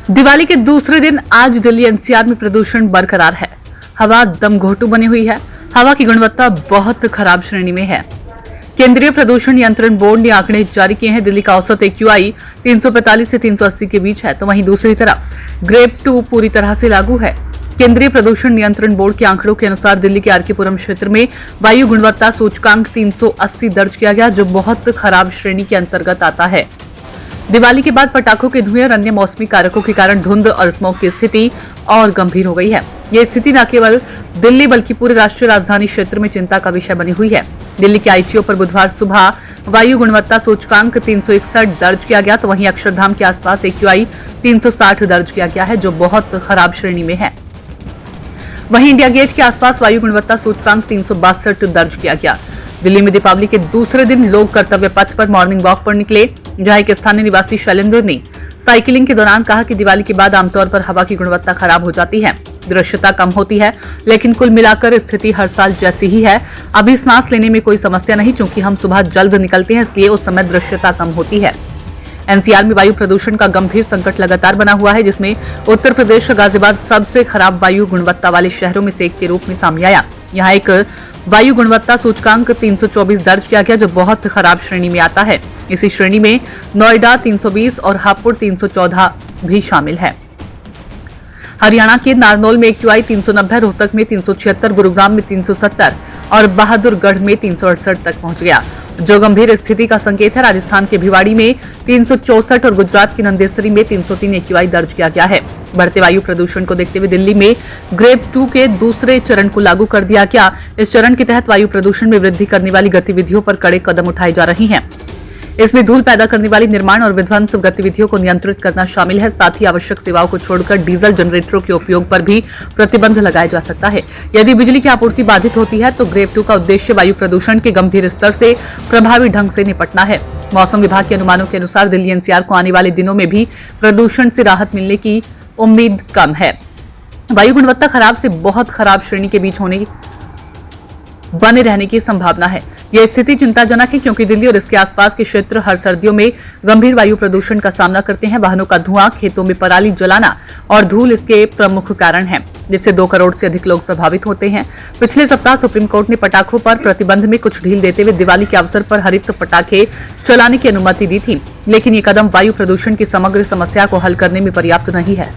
दिवाली के दूसरे दिन आज दिल्ली एनसीआर में प्रदूषण बरकरार है। हवा दम घोटू बनी हुई है। हवा की गुणवत्ता बहुत खराब श्रेणी में है। केंद्रीय प्रदूषण नियंत्रण बोर्ड ने आंकड़े जारी किए हैं। दिल्ली का औसत AQI 345 से 380 के बीच है, तो वहीं दूसरी तरफ ग्रेड 2 पूरी तरह से लागू है। केंद्रीय प्रदूषण नियंत्रण बोर्ड के आंकड़ों के अनुसार दिल्ली के आरकेपुरम क्षेत्र में वायु गुणवत्ता सूचकांक 380 दर्ज किया गया, जो बहुत खराब श्रेणी के अंतर्गत आता है। दिवाली के बाद पटाखों के धुएं और अन्य मौसमी कारकों के कारण धुंध और स्मोक की स्थिति और गंभीर हो गई है। यह स्थिति न केवल दिल्ली बल्कि पूरे राष्ट्रीय राजधानी क्षेत्र में चिंता का विषय बनी हुई है। दिल्ली के ITO पर बुधवार सुबह वायु गुणवत्ता सूचकांक 361 दर्ज किया गया, तो वहीं अक्षरधाम के आसपास AQI 360 दर्ज किया गया है, जो बहुत खराब श्रेणी में है। वहीं इंडिया गेट के आसपास वायु गुणवत्ता सूचकांक 362 दर्ज किया गया। दिल्ली में दीपावली के दूसरे दिन लोग कर्तव्य पथ पर मॉर्निंग वॉक पर निकले, जहां एक स्थानीय निवासी शैलेंद्र ने साइकिलिंग के दौरान कहा कि दिवाली के बाद आमतौर पर हवा की गुणवत्ता खराब हो जाती है, दृश्यता कम होती है, लेकिन कुल मिलाकर स्थिति हर साल जैसी ही है। अभी सांस लेने में कोई समस्या नहीं, क्योंकि हम सुबह जल्द निकलते हैं, इसलिए उस समय दृश्यता कम होती है। NCR में वायु प्रदूषण का गंभीर संकट लगातार बना हुआ है, जिसमें उत्तर प्रदेश का गाजियाबाद सबसे खराब वायु गुणवत्ता वाले शहरों में से एक के रूप में सामने आया। यहाँ एक वायु गुणवत्ता सूचकांक 324 दर्ज किया गया, जो बहुत खराब श्रेणी में आता है। इसी श्रेणी में नोएडा 320 और हापुड़ 314 भी शामिल है। हरियाणा के नारनौल में AQI 390, रोहतक में 376, गुरुग्राम में 370 और बहादुरगढ़ में 368 तक पहुंच गया, जो गंभीर स्थिति का संकेत है। राजस्थान के भिवाड़ी में 364 और गुजरात के नंदेसरी में 303 AQI दर्ज किया गया है। बढ़ते वायु प्रदूषण को देखते हुए दिल्ली में ग्रेड 2 के दूसरे चरण को लागू कर दिया गया। इस चरण के तहत वायु प्रदूषण में वृद्धि करने वाली गतिविधियों पर कड़े कदम उठाए जा रहे हैं। इसमें धूल पैदा करने वाली निर्माण और विध्वंस गतिविधियों को नियंत्रित करना शामिल है। साथ ही आवश्यक सेवाओं को छोड़कर डीजल जनरेटरों के उपयोग पर भी प्रतिबंध लगाया जा सकता है। यदि बिजली की आपूर्ति बाधित होती है, तो ग्रेड 2 का उद्देश्य वायु प्रदूषण के गंभीर स्तर से प्रभावी ढंग से निपटना है। मौसम विभाग के अनुमानों के अनुसार दिल्ली NCR को आने वाले दिनों में भी प्रदूषण से राहत मिलने की उम्मीद कम है। वायु गुणवत्ता खराब से बहुत खराब श्रेणी के बीच बने रहने की संभावना है। यह स्थिति चिंताजनक है, क्योंकि दिल्ली और इसके आसपास के क्षेत्र हर सर्दियों में गंभीर वायु प्रदूषण का सामना करते हैं। वाहनों का धुआं, खेतों में पराली जलाना और धूल इसके प्रमुख कारण हैं, जिससे 2 करोड़ से अधिक लोग प्रभावित होते हैं। पिछले सप्ताह सुप्रीम कोर्ट ने पटाखों पर प्रतिबंध में कुछ ढील देते हुए दिवाली के अवसर पर हरित पटाखे चलाने की अनुमति दी थी, लेकिन ये कदम वायु प्रदूषण की समग्र समस्या को हल करने में पर्याप्त नहीं है।